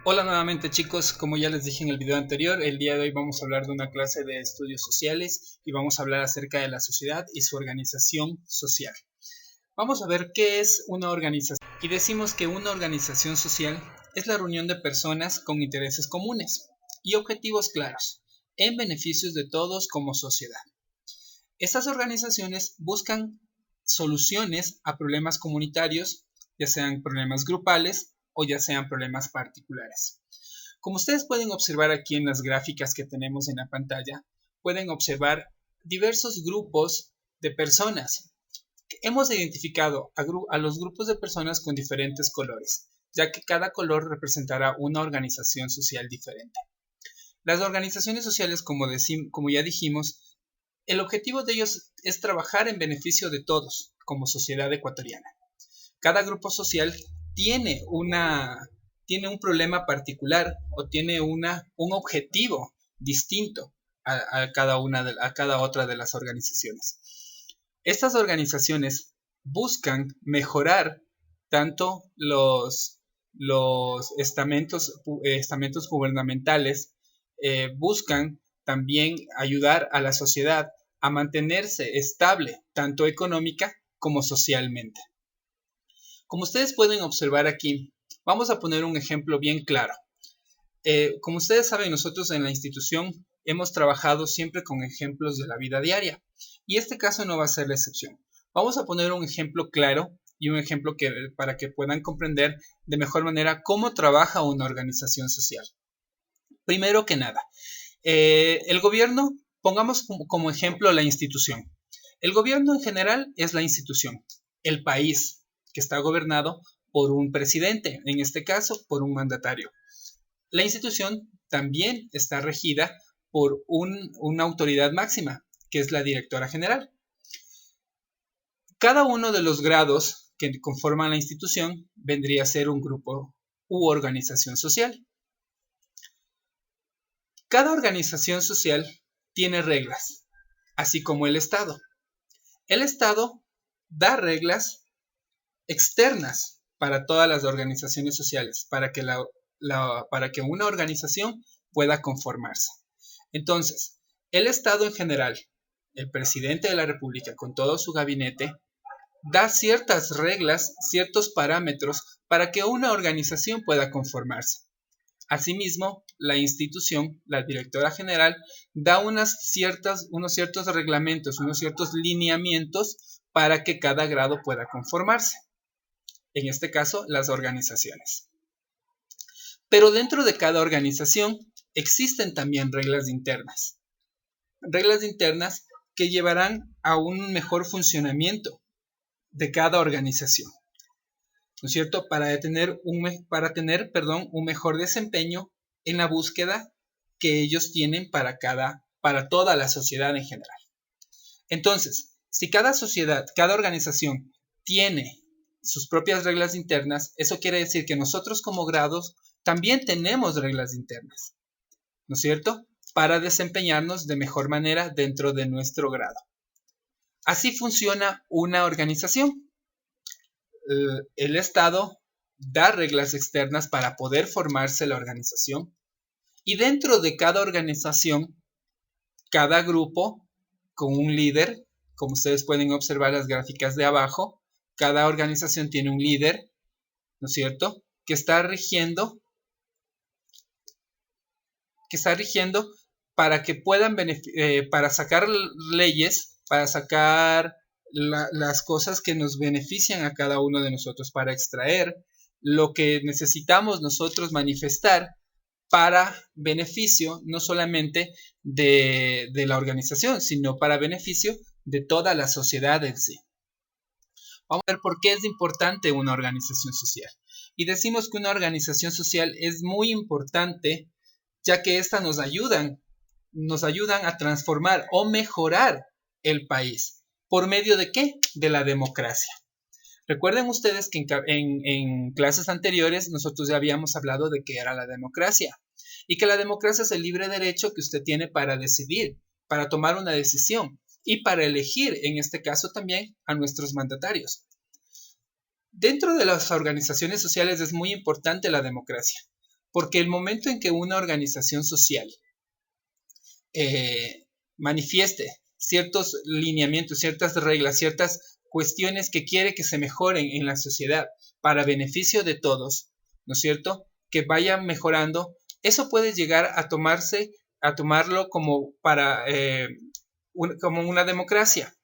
Hola nuevamente chicos, como ya les dije en el video anterior, el día de hoy vamos a hablar de una clase de estudios sociales y vamos a hablar acerca de la sociedad y su organización social. Vamos a ver qué es una organización y decimos que una organización social es la reunión de personas con intereses comunes y objetivos claros en beneficios de todos como sociedad. Estas organizaciones buscan soluciones a problemas comunitarios, ya sean problemas grupales o ya sean problemas particulares. Como ustedes pueden observar aquí en las gráficas que tenemos en la pantalla, pueden observar diversos grupos de personas. Hemos identificado a los grupos de personas con diferentes colores, ya que cada color representará una organización social diferente. Las organizaciones sociales, como ya dijimos, el objetivo de ellos es trabajar en beneficio de todos como sociedad ecuatoriana. Cada grupo social tiene tiene un problema particular o tiene un objetivo distinto a cada otra de las organizaciones. Estas organizaciones buscan mejorar tanto los estamentos gubernamentales, buscan también ayudar a la sociedad a mantenerse estable tanto económica como socialmente. Como ustedes pueden observar aquí, vamos a poner un ejemplo bien claro. Como ustedes saben, nosotros en la institución hemos trabajado siempre con ejemplos de la vida diaria y este caso no va a ser la excepción. Vamos a poner un ejemplo claro y un ejemplo para que puedan comprender de mejor manera cómo trabaja una organización social. Primero que nada, el gobierno, pongamos como ejemplo la institución. El gobierno en general es la institución, el país que está gobernado por un presidente, en este caso por un mandatario. La institución también está regida por una autoridad máxima, que es la directora general. Cada uno de los grados que conforman la institución vendría a ser un grupo u organización social. Cada organización social tiene reglas, así como el Estado. El Estado da reglas externas para todas las organizaciones sociales, para que una organización pueda conformarse. Entonces, el Estado en general, el presidente de la República con todo su gabinete, da ciertas reglas, ciertos parámetros para que una organización pueda conformarse. Asimismo, la institución, la directora general, da unos ciertos reglamentos, unos ciertos lineamientos para que cada grado pueda conformarse. En este caso, las organizaciones. Pero dentro de cada organización existen también reglas internas. Reglas internas que llevarán a un mejor funcionamiento de cada organización, ¿no es cierto? Para tener un mejor desempeño en la búsqueda que ellos tienen para toda la sociedad en general. Entonces, si cada organización tiene sus propias reglas internas, eso quiere decir que nosotros como grados también tenemos reglas internas, ¿no es cierto? Para desempeñarnos de mejor manera dentro de nuestro grado. Así funciona una organización. El Estado da reglas externas para poder formarse la organización y dentro de cada organización, cada grupo con un líder, como ustedes pueden observar las gráficas de abajo, cada organización tiene un líder, ¿no es cierto? Que está rigiendo para que puedan para sacar leyes, para sacar las cosas que nos benefician a cada uno de nosotros, para extraer lo que necesitamos nosotros manifestar para beneficio no solamente de la organización, sino para beneficio de toda la sociedad en sí. Vamos a ver por qué es importante una organización social. Y decimos que una organización social es muy importante ya que éstas nos ayudan a transformar o mejorar el país. ¿Por medio de qué? De la democracia. Recuerden ustedes que en clases anteriores nosotros ya habíamos hablado de qué era la democracia y que la democracia es el libre derecho que usted tiene para decidir, para tomar una decisión y para elegir, en este caso también, a nuestros mandatarios. Dentro de las organizaciones sociales es muy importante la democracia, Porque el momento en que una organización social manifieste ciertos lineamientos, ciertas reglas, ciertas cuestiones que quiere que se mejoren en la sociedad para beneficio de todos, ¿no es cierto? Que vayan mejorando, eso puede llegar a tomarlo como como una democracia,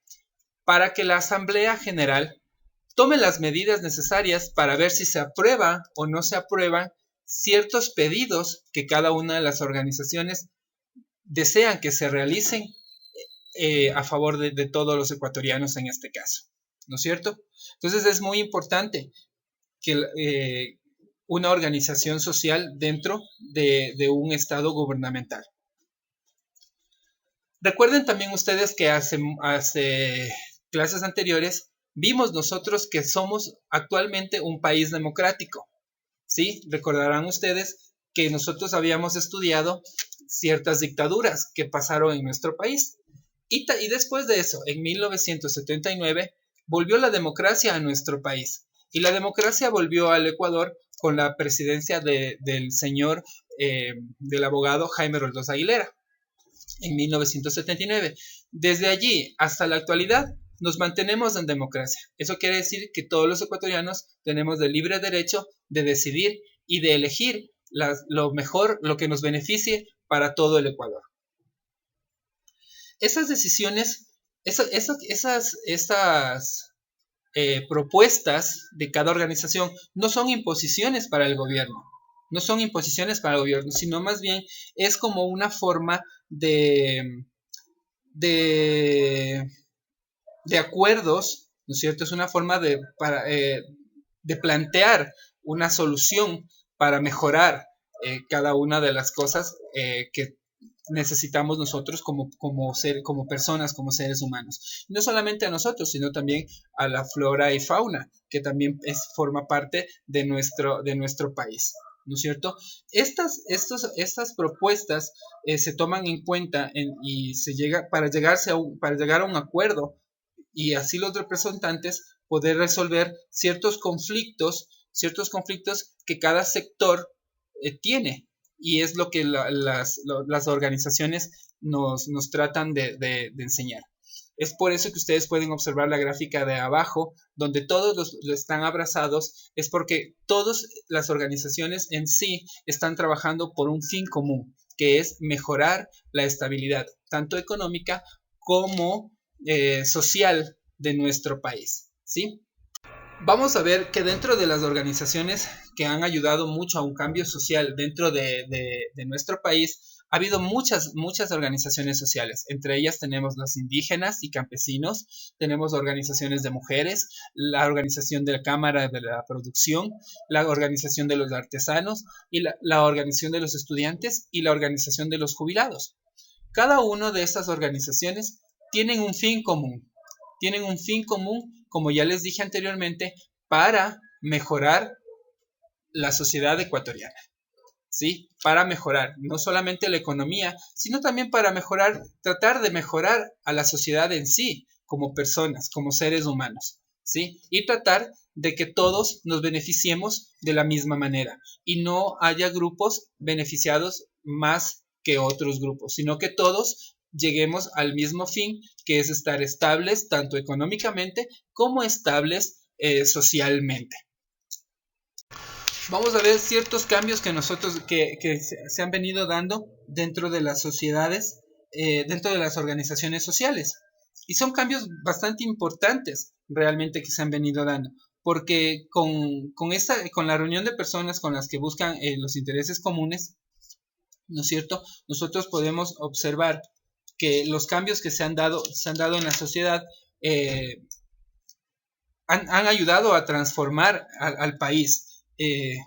para que la Asamblea General tome las medidas necesarias para ver si se aprueba o no se aprueban ciertos pedidos que cada una de las organizaciones desean que se realicen a favor de todos los ecuatorianos en este caso, ¿no es cierto? Entonces es muy importante que una organización social dentro de un estado gubernamental. Recuerden también ustedes que hace clases anteriores vimos nosotros que somos actualmente un país democrático, ¿sí? Recordarán ustedes que nosotros habíamos estudiado ciertas dictaduras que pasaron en nuestro país. Y después de eso, en 1979, volvió la democracia a nuestro país. Y la democracia volvió al Ecuador con la presidencia del señor, del abogado Jaime Roldós Aguilera, en 1979. Desde allí hasta la actualidad, nos mantenemos en democracia. Eso quiere decir que todos los ecuatorianos tenemos el libre derecho de decidir y de elegir lo mejor, lo que nos beneficie para todo el Ecuador. Esas decisiones, estas propuestas de cada organización no son imposiciones para el gobierno, no son imposiciones para el gobierno, sino más bien es como una forma de acuerdos, ¿no es cierto? Es una forma de plantear una solución para mejorar cada una de las cosas que necesitamos nosotros como personas, como seres humanos. No solamente a nosotros, sino también a la flora y fauna, que también forma parte de nuestro país, ¿no es cierto? Estas propuestas se toman en cuenta y se llega para llegar a un acuerdo y así los representantes poder resolver ciertos conflictos que cada sector tiene. Y es lo que las organizaciones nos tratan de enseñar. Es por eso que ustedes pueden observar la gráfica de abajo, donde todos están abrazados, es porque todas las organizaciones en sí están trabajando por un fin común, que es mejorar la estabilidad, tanto económica como social de nuestro país, ¿sí? Vamos a ver que dentro de las organizaciones que han ayudado mucho a un cambio social dentro de nuestro país, ha habido muchas organizaciones sociales. Entre ellas tenemos los indígenas y campesinos, tenemos organizaciones de mujeres, la organización de la Cámara de la Producción, la organización de los artesanos, y la organización de los estudiantes y la organización de los jubilados. Cada una de estas organizaciones tienen un fin común. Como ya les dije anteriormente, para mejorar la sociedad ecuatoriana, ¿sí? Para mejorar no solamente la economía, sino también para tratar de mejorar a la sociedad en sí, como personas, como seres humanos, ¿sí? Y tratar de que todos nos beneficiemos de la misma manera y no haya grupos beneficiados más que otros grupos, sino que todos lleguemos al mismo fin, que es estar estables tanto económicamente como estables socialmente. Vamos a ver ciertos cambios que se han venido dando dentro de las sociedades, dentro de las organizaciones sociales. Y son cambios bastante importantes realmente que se han venido dando, porque con la reunión de personas con las que buscan los intereses comunes, ¿no es cierto? Nosotros podemos observar que los cambios que se han dado en la sociedad han ayudado a transformar al país y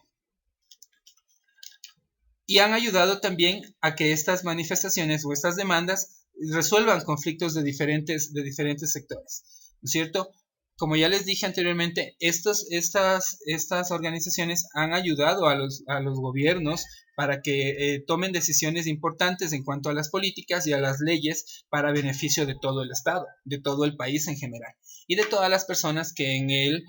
han ayudado también a que estas manifestaciones o estas demandas resuelvan conflictos de diferentes sectores, ¿no es cierto? Como ya les dije anteriormente, estas organizaciones han ayudado a los gobiernos para que tomen decisiones importantes en cuanto a las políticas y a las leyes para beneficio de todo el Estado, de todo el país en general y de todas las personas que en él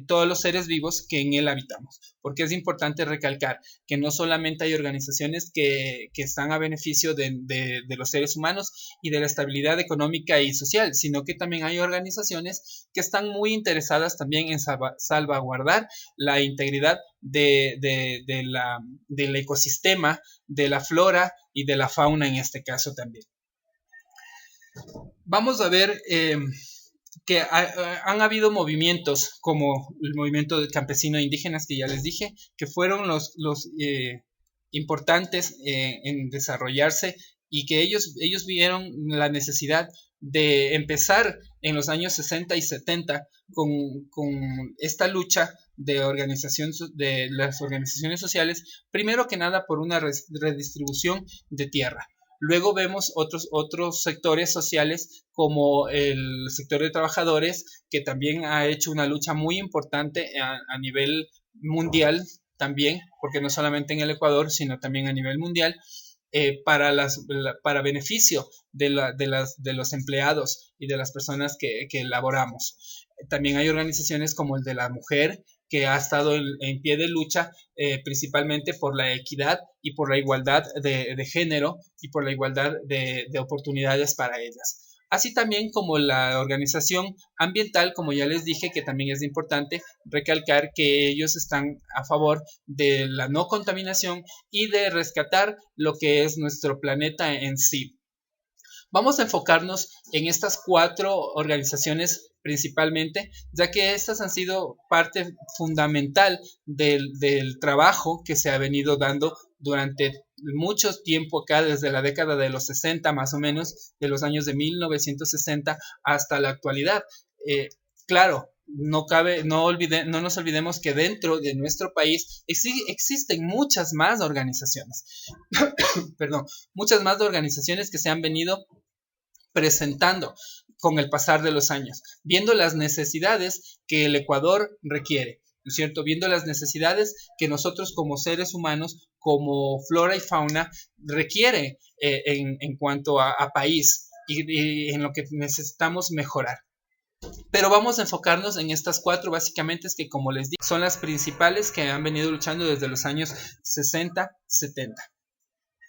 todos los seres vivos que en él habitamos. Porque es importante recalcar que no solamente hay organizaciones que están a beneficio de los seres humanos y de la estabilidad económica y social, sino que también hay organizaciones que están muy interesadas también en salvaguardar la integridad del ecosistema, de la flora y de la fauna en este caso también. Vamos a ver que han habido movimientos como el movimiento campesino indígenas que ya les dije, que fueron los importantes en desarrollarse y que ellos vieron la necesidad de empezar en los años 60 y 70 con esta lucha de las organizaciones sociales, primero que nada por una redistribución de tierra. Luego vemos otros sectores sociales como el sector de trabajadores, que también ha hecho una lucha muy importante a nivel mundial también, porque no solamente en el Ecuador, sino también a nivel mundial, para beneficio de los empleados y de las personas que laboramos. También hay organizaciones como el de la mujer, que ha estado en pie de lucha principalmente por la equidad y por la igualdad de género y por la igualdad de oportunidades para ellas. Así también como la organización ambiental, como ya les dije, que también es importante recalcar que ellos están a favor de la no contaminación y de rescatar lo que es nuestro planeta en sí. Vamos a enfocarnos en estas 4 organizaciones principalmente, ya que estas han sido parte fundamental del trabajo que se ha venido dando durante mucho tiempo acá, desde la década de los 60 más o menos, de los años de 1960 hasta la actualidad. Claro, no nos olvidemos que dentro de nuestro país existen muchas más organizaciones, perdón, muchas más organizaciones que se han venido presentando con el pasar de los años, viendo las necesidades que el Ecuador requiere, ¿no es cierto? Viendo las necesidades que nosotros como seres humanos, como flora y fauna, requiere en cuanto a país y en lo que necesitamos mejorar. Pero vamos a enfocarnos en estas 4 básicamente, que como les digo, son las principales que han venido luchando desde los años 60, 70.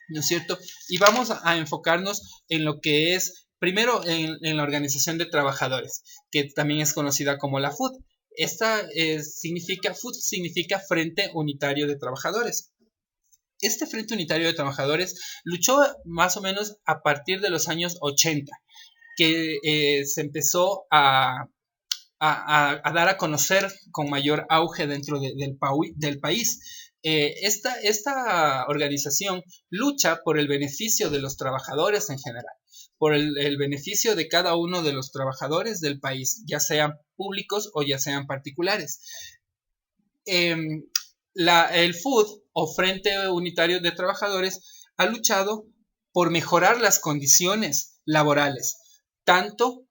¿No es cierto? Y vamos a enfocarnos en lo que es primero en la organización de trabajadores, que también es conocida como la FUT. FUT significa Frente Unitario de Trabajadores. Este Frente Unitario de Trabajadores luchó más o menos a partir de los años 80, que se empezó a dar a conocer con mayor auge dentro del país. Esta organización lucha por el beneficio de los trabajadores en general, por el beneficio de cada uno de los trabajadores del país, ya sean públicos o ya sean particulares. El FUT, o Frente Unitario de Trabajadores, ha luchado por mejorar las condiciones laborales, tanto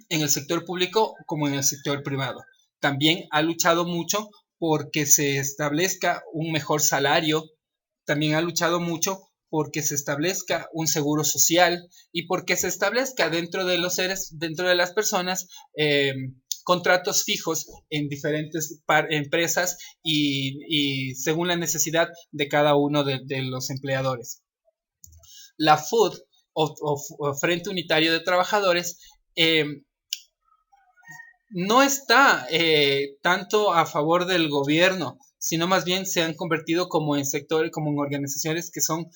en el sector público como en el sector privado. También ha luchado mucho porque se establezca un mejor salario, también ha luchado mucho porque se establezca un seguro social y porque se establezca dentro de las personas, contratos fijos en diferentes empresas y según la necesidad de cada uno de los empleadores. La FUT, o Frente Unitario de Trabajadores, no está tanto a favor del gobierno, sino más bien se han convertido como en organizaciones que son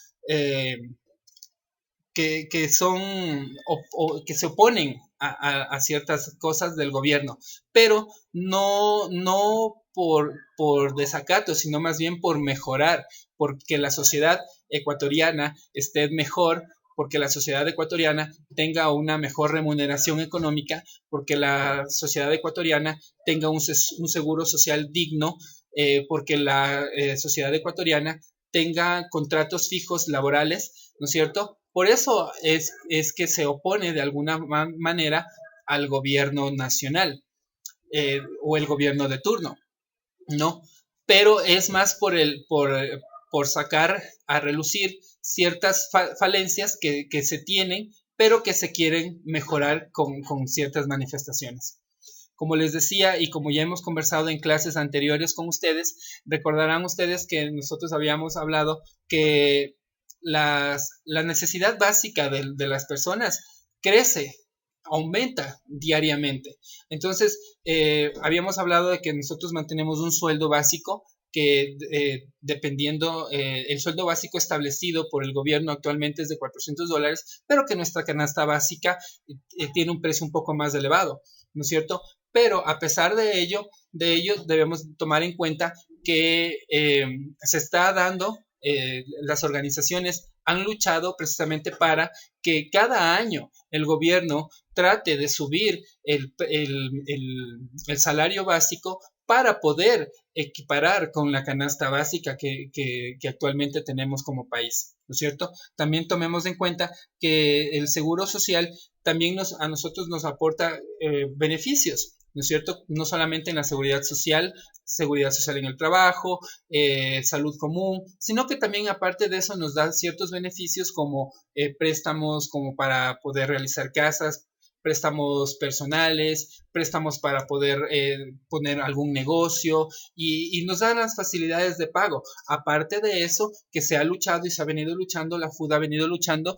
que se oponen a ciertas cosas del gobierno, pero no por desacato, sino más bien por mejorar, porque la sociedad ecuatoriana esté mejor, porque la sociedad ecuatoriana tenga una mejor remuneración económica, porque la sociedad ecuatoriana tenga un seguro social digno, porque la sociedad ecuatoriana tenga contratos fijos laborales, ¿no es cierto? Por eso es que se opone de alguna manera al gobierno nacional o el gobierno de turno, ¿no? Pero es más por sacar a relucir ciertas falencias que se tienen, pero que se quieren mejorar con ciertas manifestaciones. Como les decía y como ya hemos conversado en clases anteriores con ustedes, recordarán ustedes que nosotros habíamos hablado que la necesidad básica de las personas crece, aumenta diariamente. Entonces, habíamos hablado de que nosotros mantenemos un sueldo básico que dependiendo, el sueldo básico establecido por el gobierno actualmente es de $400, pero que nuestra canasta básica tiene un precio un poco más elevado, ¿no es cierto? Pero a pesar de ello debemos tomar en cuenta que se está dando, las organizaciones han luchado precisamente para que cada año el gobierno trate de subir el salario básico para poder equiparar con la canasta básica que actualmente tenemos como país, ¿no es cierto? También tomemos en cuenta que el seguro social también a nosotros nos aporta beneficios, ¿no es cierto? No solamente en la seguridad social en el trabajo, salud común, sino que también aparte de eso nos da ciertos beneficios como préstamos como para poder realizar casas, préstamos personales, préstamos para poder poner algún negocio y nos dan las facilidades de pago. Aparte de eso, que se ha luchado y se ha venido luchando, la FUD ha venido luchando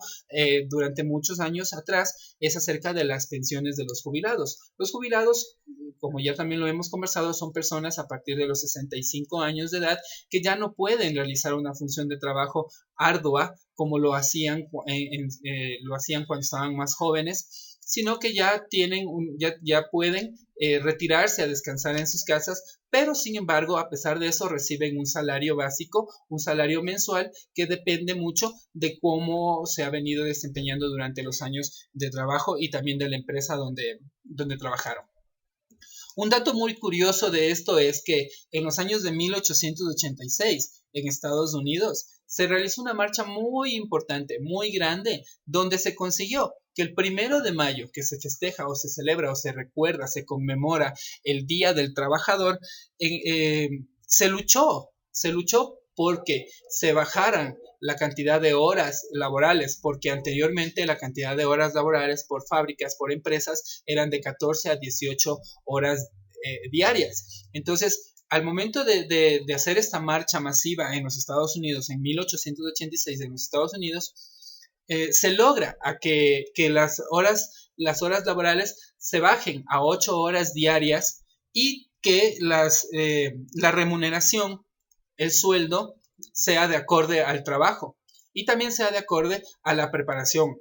durante muchos años atrás, es acerca de las pensiones de los jubilados. Los jubilados, como ya también lo hemos conversado, son personas a partir de los 65 años de edad que ya no pueden realizar una función de trabajo ardua como lo hacían cuando estaban más jóvenes, sino que ya pueden retirarse a descansar en sus casas, pero sin embargo, a pesar de eso, reciben un salario básico, un salario mensual que depende mucho de cómo se ha venido desempeñando durante los años de trabajo y también de la empresa donde trabajaron. Un dato muy curioso de esto es que en los años de 1886, en Estados Unidos, se realizó una marcha muy importante, muy grande, donde se consiguió que el 1 de mayo, que se festeja o se celebra o se recuerda, se conmemora el Día del Trabajador, se luchó porque se bajaran la cantidad de horas laborales, porque anteriormente la cantidad de horas laborales por fábricas, por empresas, eran de 14 a 18 horas diarias. Entonces, al momento de hacer esta marcha masiva en los Estados Unidos, en 1886 en los Estados Unidos, se logra a que las horas laborales se bajen a 8 horas diarias y que la remuneración, el sueldo, sea de acorde al trabajo y también sea de acorde a la preparación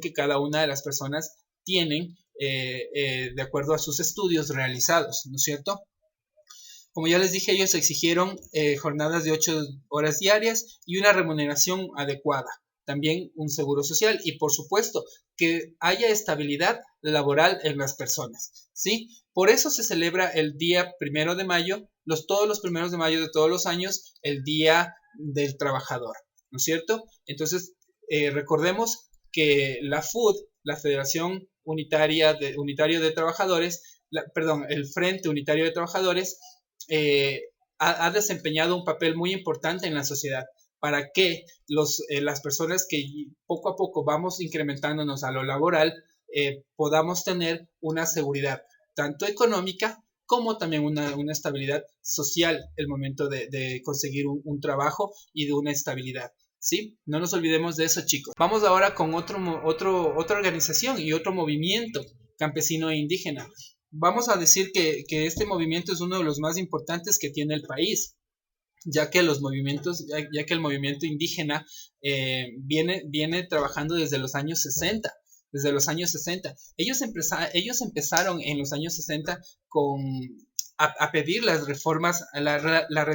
que cada una de las personas tienen de acuerdo a sus estudios realizados, ¿no es cierto? Como ya les dije, ellos exigieron jornadas de 8 horas diarias y una remuneración adecuada, también un seguro social y por supuesto que haya estabilidad laboral en las personas, ¿sí? Por eso se celebra el día 1 de mayo, todos los 1 de mayo de todos los años, el Día del Trabajador, ¿no es cierto? Entonces, recordemos que la FUD, la Federación Unitario de Trabajadores, el Frente Unitario de Trabajadores, ha desempeñado un papel muy importante en la sociedad para que las personas que poco a poco vamos incrementándonos a lo laboral podamos tener una seguridad tanto económica como también una estabilidad social el momento de conseguir un trabajo y de una estabilidad. ¿Sí? No nos olvidemos de eso, chicos. Vamos ahora con otra organización y otro movimiento campesino e indígena. Vamos a decir que este movimiento es uno de los más importantes que tiene el país, ya que el movimiento indígena viene trabajando desde los años 60. Desde los años 60. Ellos empezaron en los años 60 a pedir las reformas, la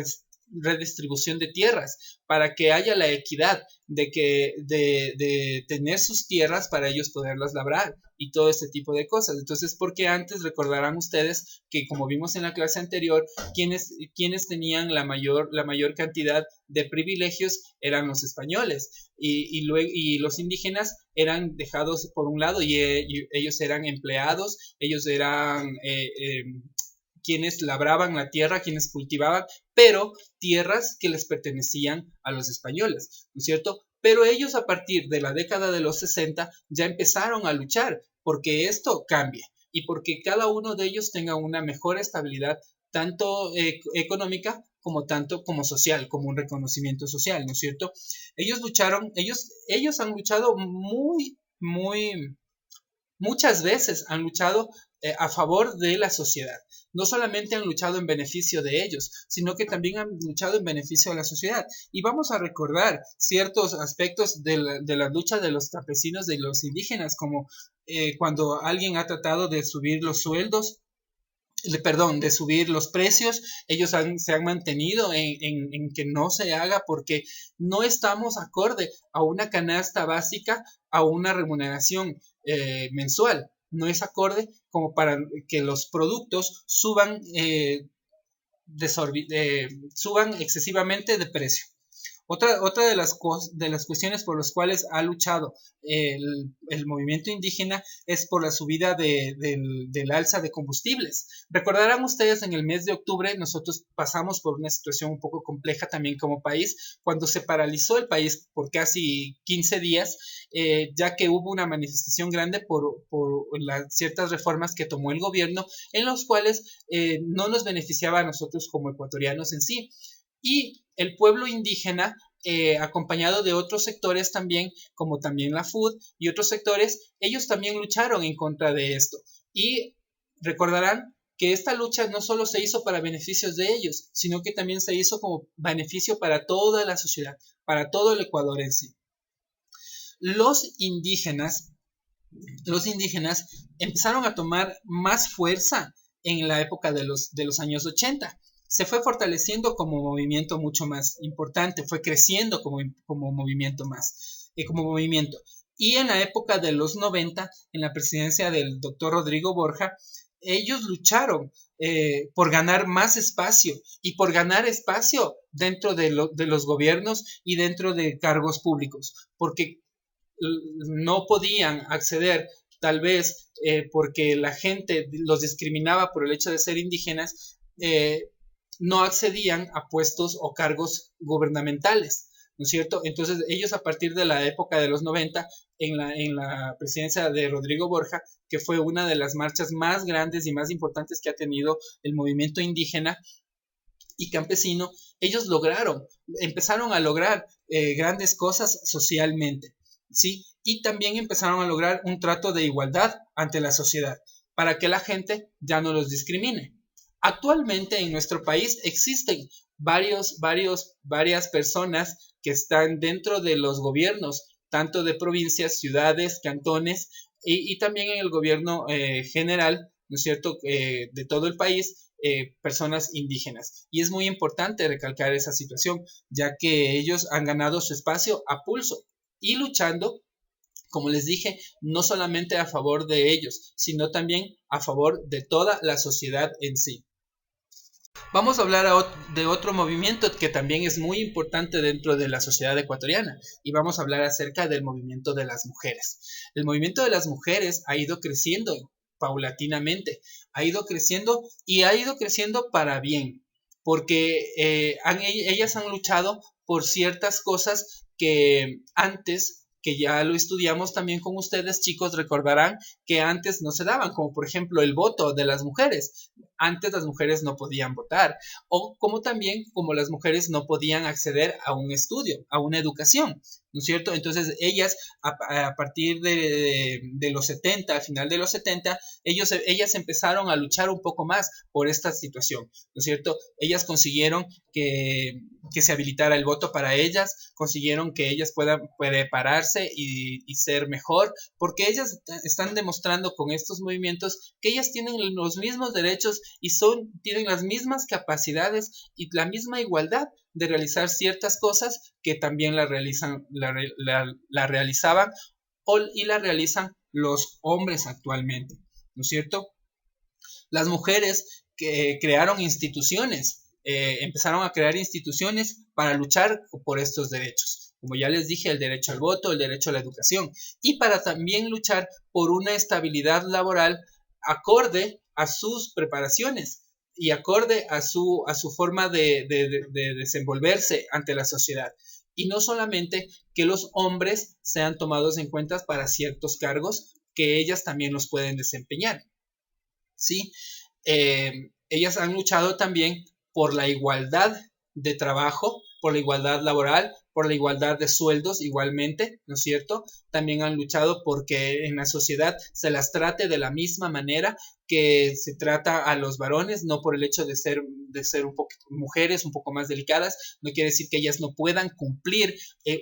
redistribución de tierras, para que haya la equidad de tener sus tierras para ellos poderlas labrar y todo este tipo de cosas. Entonces, porque antes recordarán ustedes que, como vimos en la clase anterior, quienes tenían la mayor cantidad de privilegios eran los españoles y los indígenas eran dejados por un lado y ellos eran empleados, ellos eran quienes labraban la tierra, quienes cultivaban, pero tierras que les pertenecían a los españoles, ¿no es cierto? Pero ellos a partir de la década de los 60 ya empezaron a luchar porque esto cambie, y porque cada uno de ellos tenga una mejor estabilidad, tanto económica como tanto como social, como un reconocimiento social, ¿no es cierto? Ellos lucharon, ellos han luchado muchas veces han luchado a favor de la sociedad. No solamente han luchado en beneficio de ellos, sino que también han luchado en beneficio de la sociedad. Y vamos a recordar ciertos aspectos de la lucha de los campesinos, de los indígenas, como cuando alguien ha tratado de subir los sueldos, perdón, de subir los precios, ellos se han mantenido en que no se haga porque no estamos acorde a una canasta básica, a una remuneración mensual. No es acorde como para que los productos suban excesivamente de precio. Otra de las cuestiones por las cuales ha luchado el movimiento indígena es por la subida del alza de combustibles. Recordarán ustedes, en el mes de octubre nosotros pasamos por una situación un poco compleja también como país, cuando se paralizó el país por casi 15 días, ya que hubo una manifestación grande por ciertas reformas que tomó el gobierno, en los cuales no nos beneficiaba a nosotros como ecuatorianos en sí. Y el pueblo indígena, acompañado de otros sectores también, como también la FUD y otros sectores, ellos también lucharon en contra de esto. Y recordarán que esta lucha no solo se hizo para beneficios de ellos, sino que también se hizo como beneficio para toda la sociedad, para todo el Ecuador en sí. Los indígenas empezaron a tomar más fuerza en la época de los años 80. Se fue fortaleciendo como movimiento mucho más importante, fue creciendo como movimiento más, como movimiento. Y en la época de los 90, en la presidencia del doctor Rodrigo Borja, ellos lucharon por ganar más espacio y por ganar espacio dentro de los gobiernos y dentro de cargos públicos, porque no podían acceder, tal vez porque la gente los discriminaba por el hecho de ser indígenas, no accedían a puestos o cargos gubernamentales, ¿no es cierto? Entonces ellos, a partir de la época de los 90, en la presidencia de Rodrigo Borja, que fue una de las marchas más grandes y más importantes que ha tenido el movimiento indígena y campesino, ellos empezaron a lograr grandes cosas socialmente, ¿sí? Y también empezaron a lograr un trato de igualdad ante la sociedad, para que la gente ya no los discrimine. Actualmente en nuestro país existen varias personas que están dentro de los gobiernos, tanto de provincias, ciudades, cantones, y también en el gobierno general, ¿no es cierto?, de todo el país, personas indígenas. Y es muy importante recalcar esa situación, ya que ellos han ganado su espacio a pulso y luchando, como les dije, no solamente a favor de ellos, sino también a favor de toda la sociedad en sí. Vamos a hablar de otro movimiento que también es muy importante dentro de la sociedad ecuatoriana, y vamos a hablar acerca del movimiento de las mujeres. El movimiento de las mujeres ha ido creciendo paulatinamente, ha ido creciendo y ha ido creciendo para bien, porque ellas han luchado por ciertas cosas que antes, que ya lo estudiamos también con ustedes, chicos, recordarán que antes no se daban, como por ejemplo el voto de las mujeres. Antes las mujeres no podían votar, o como también como las mujeres no podían acceder a un estudio, a una educación, ¿no es cierto? Entonces ellas, a partir de los 70, al final de los 70, ellas empezaron a luchar un poco más por esta situación, ¿no es cierto? Ellas consiguieron que se habilitara el voto para ellas, consiguieron que ellas puedan prepararse y ser mejor, porque ellas están demostrando con estos movimientos que ellas tienen los mismos derechos y tienen las mismas capacidades y la misma igualdad de realizar ciertas cosas que también la realizaban y la realizan los hombres actualmente, ¿no es cierto? Las mujeres que crearon instituciones, empezaron a crear instituciones para luchar por estos derechos. Como ya les dije, el derecho al voto, el derecho a la educación, y para también luchar por una estabilidad laboral acorde a sus preparaciones y acorde a su forma de desenvolverse ante la sociedad. Y no solamente que los hombres sean tomados en cuenta para ciertos cargos, que ellas también los pueden desempeñar. ¿sí? Ellas han luchado también por la igualdad de trabajo, por la igualdad laboral, por la igualdad de sueldos igualmente, ¿no es cierto? También han luchado porque en la sociedad se las trate de la misma manera que se trata a los varones, no por el hecho de ser un poco mujeres un poco más delicadas, no quiere decir que ellas no puedan cumplir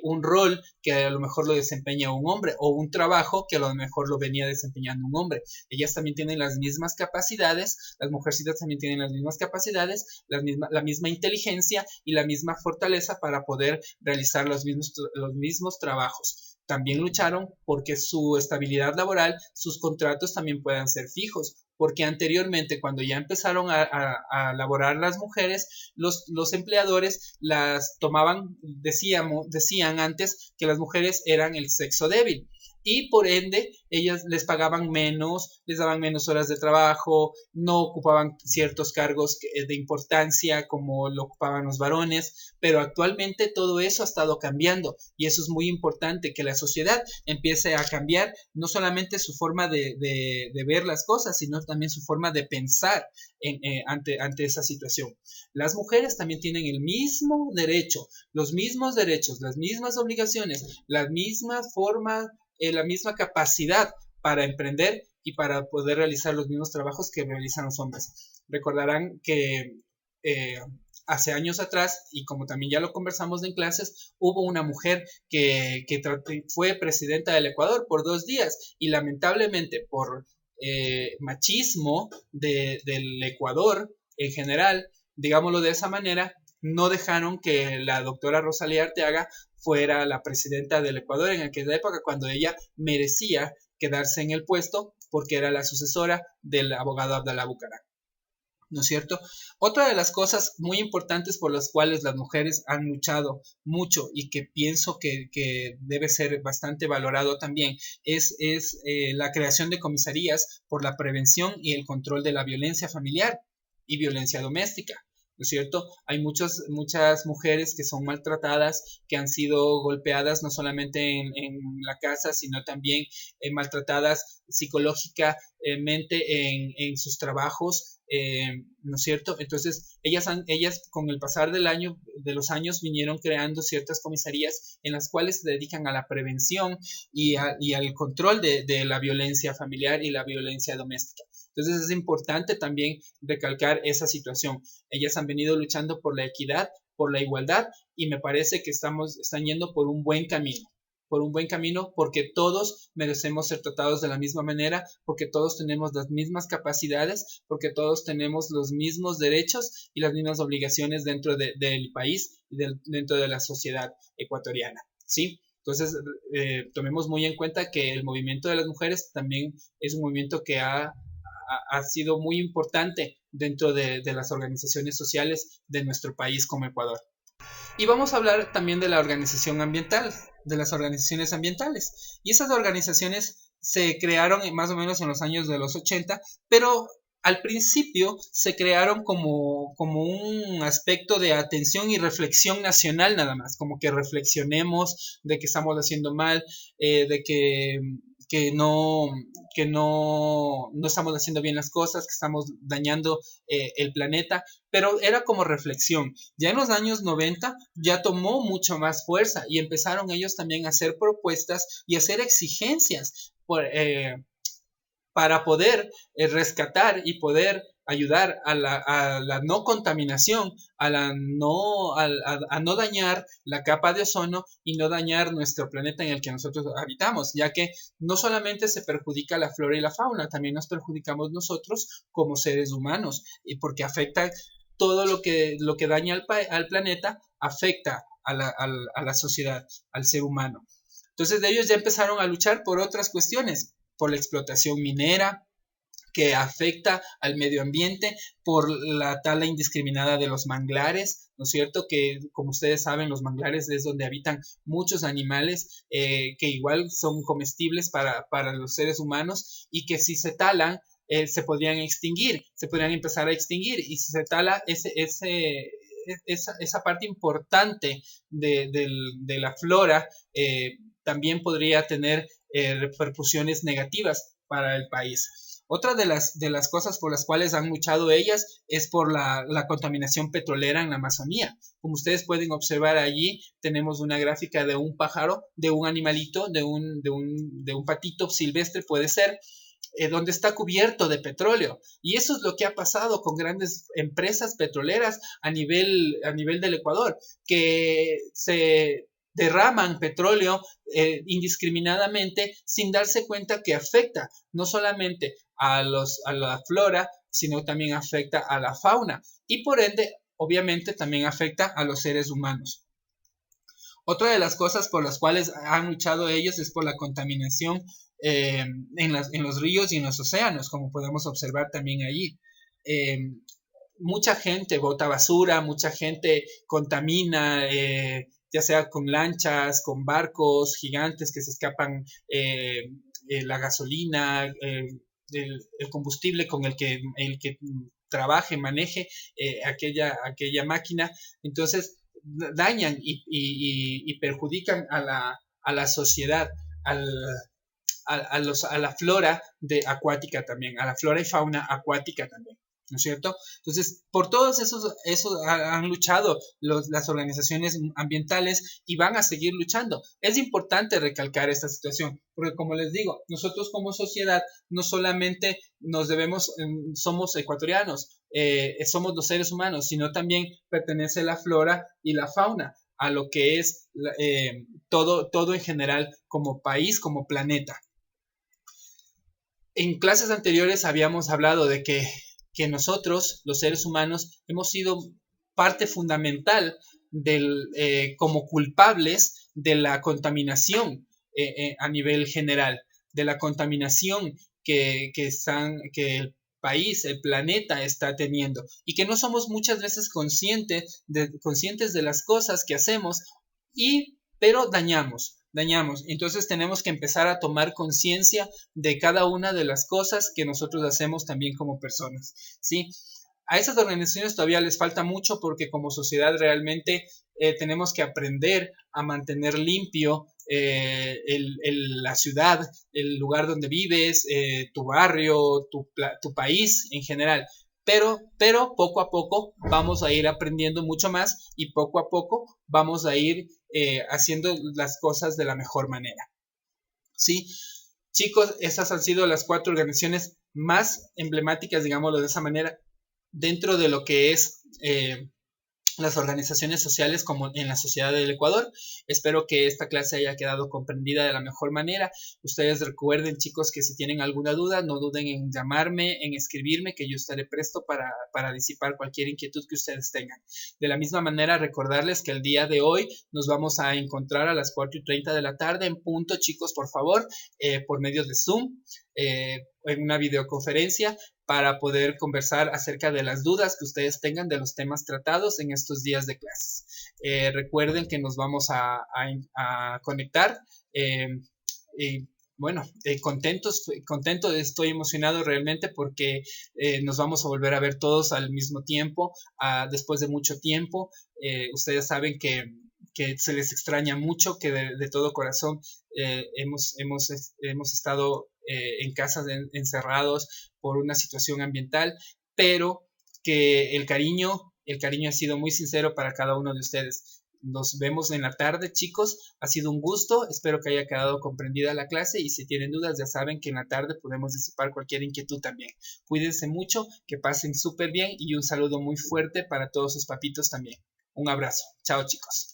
un rol que a lo mejor lo desempeña un hombre o un trabajo que a lo mejor lo venía desempeñando un hombre. Ellas también tienen las mismas capacidades, las mujercitas también tienen las mismas capacidades, la misma inteligencia y la misma fortaleza para poder realizar los mismos trabajos. También lucharon porque su estabilidad laboral, sus contratos también puedan ser fijos, porque anteriormente cuando ya empezaron a laborar las mujeres, los empleadores las tomaban, decían antes que las mujeres eran el sexo débil y por ende ellas les pagaban menos, les daban menos horas de trabajo, no ocupaban ciertos cargos de importancia como lo ocupaban los varones, pero actualmente todo eso ha estado cambiando y eso es muy importante, que la sociedad empiece a cambiar no solamente su forma de ver las cosas, sino también su forma de pensar ante esa situación. Las mujeres también tienen el mismo derecho, los mismos derechos, las mismas obligaciones, la misma forma, la misma capacidad para emprender y para poder realizar los mismos trabajos que realizan los hombres. Recordarán que hace años atrás, y como también ya lo conversamos en clases, hubo una mujer que fue presidenta del Ecuador por 2 días y lamentablemente por machismo del Ecuador en general, digámoslo de esa manera, no dejaron que la doctora Rosalía Arteaga fuera la presidenta del Ecuador en aquella época cuando ella merecía quedarse en el puesto porque era la sucesora del abogado Abdalá Bucaram, ¿no es cierto? Otra de las cosas muy importantes por las cuales las mujeres han luchado mucho y que pienso que debe ser bastante valorado también es la creación de comisarías por la prevención y el control de la violencia familiar y violencia doméstica. ¿No es cierto? Hay muchas mujeres que son maltratadas, que han sido golpeadas no solamente en la casa, sino también maltratadas psicológicamente en sus trabajos, ¿no es cierto? Entonces, ellas con el pasar de los años vinieron creando ciertas comisarías en las cuales se dedican a la prevención y al control de la violencia familiar y la violencia doméstica. Entonces es importante también recalcar esa situación. Ellas han venido luchando por la equidad, por la igualdad y me parece que están yendo por un buen camino porque todos merecemos ser tratados de la misma manera, porque todos tenemos las mismas capacidades, porque todos tenemos los mismos derechos y las mismas obligaciones dentro del país y dentro de la sociedad ecuatoriana, ¿sí? Entonces, tomemos muy en cuenta que el movimiento de las mujeres también es un movimiento que ha sido muy importante dentro de las organizaciones sociales de nuestro país como Ecuador. Y vamos a hablar también de la organización ambiental, de las organizaciones ambientales. Y esas organizaciones se crearon más o menos en los años de los 80, pero al principio se crearon como un aspecto de atención y reflexión nacional nada más, como que reflexionemos de que estamos haciendo mal, de que no estamos haciendo bien las cosas, que estamos dañando el planeta, pero era como reflexión. Ya en los años 90 ya tomó mucho más fuerza y empezaron ellos también a hacer propuestas y hacer exigencias para poder rescatar y poder ayudar a la no contaminación, a no dañar la capa de ozono y no dañar nuestro planeta en el que nosotros habitamos, ya que no solamente se perjudica la flora y la fauna, también nos perjudicamos nosotros como seres humanos, y porque afecta todo lo que daña al planeta, afecta a la sociedad, al ser humano. Entonces de ellos ya empezaron a luchar por otras cuestiones, por la explotación minera, que afecta al medio ambiente, por la tala indiscriminada de los manglares, ¿no es cierto? Que como ustedes saben, los manglares es donde habitan muchos animales que igual son comestibles para los seres humanos y que si se talan, se podrían empezar a extinguir y si se tala esa parte importante de la flora también podría tener repercusiones negativas para el país. Otra de las cosas por las cuales han luchado ellas es por la contaminación petrolera en la Amazonía. Como ustedes pueden observar allí, tenemos una gráfica de un pájaro, de un animalito, de un patito silvestre puede ser, donde está cubierto de petróleo. Y eso es lo que ha pasado con grandes empresas petroleras a nivel del Ecuador, que se derraman petróleo indiscriminadamente sin darse cuenta que afecta no solamente a la flora, sino también afecta a la fauna y por ende, obviamente, también afecta a los seres humanos. Otra de las cosas por las cuales han luchado ellos es por la contaminación en los ríos y en los océanos, como podemos observar también allí. Mucha gente bota basura, mucha gente contamina, ya sea con lanchas, con barcos gigantes que se escapan la gasolina, el combustible con el que trabaje, maneje aquella máquina. Entonces, dañan y perjudican a la sociedad, a la flora acuática también, a la flora y fauna acuática también, ¿no es cierto? Entonces, por todos esos han luchado las organizaciones ambientales y van a seguir luchando. Es importante recalcar esta situación, porque como les digo, nosotros como sociedad no solamente somos ecuatorianos, somos los seres humanos, sino también pertenece la flora y la fauna a lo que es todo en general como país, como planeta. En clases anteriores habíamos hablado de que nosotros, los seres humanos, hemos sido parte fundamental como culpables de la contaminación a nivel general, de la contaminación que el país, el planeta está teniendo y que no somos muchas veces conscientes de las cosas que hacemos, pero dañamos. Entonces tenemos que empezar a tomar conciencia de cada una de las cosas que nosotros hacemos también como personas, ¿sí? A esas organizaciones todavía les falta mucho porque como sociedad realmente tenemos que aprender a mantener limpio la ciudad, el lugar donde vives, tu barrio, tu país en general. Pero poco a poco vamos a ir aprendiendo mucho más y poco a poco vamos a ir haciendo las cosas de la mejor manera. ¿Sí? Chicos, esas han sido las 4 organizaciones más emblemáticas, digámoslo de esa manera, dentro de lo que es las organizaciones sociales como en la sociedad del Ecuador. Espero que esta clase haya quedado comprendida de la mejor manera. Ustedes recuerden, chicos, que si tienen alguna duda, no duden en llamarme, en escribirme, que yo estaré presto para disipar cualquier inquietud que ustedes tengan. De la misma manera, recordarles que el día de hoy nos vamos a encontrar a las 4:30 de la tarde en punto, chicos, por favor, por medio de Zoom, en una videoconferencia, para poder conversar acerca de las dudas que ustedes tengan de los temas tratados en estos días de clases. Recuerden que nos vamos a conectar. Bueno, contento, estoy emocionado realmente porque nos vamos a volver a ver todos al mismo tiempo, después de mucho tiempo. Ustedes saben que se les extraña mucho, que de todo corazón hemos estado en casas encerrados por una situación ambiental, pero que el cariño ha sido muy sincero para cada uno de ustedes. Nos vemos en la tarde, chicos. Ha sido un gusto. Espero que haya quedado comprendida la clase y si tienen dudas ya saben que en la tarde podemos disipar cualquier inquietud también. Cuídense mucho, que pasen súper bien y un saludo muy fuerte para todos sus papitos también. Un abrazo. Chao, chicos.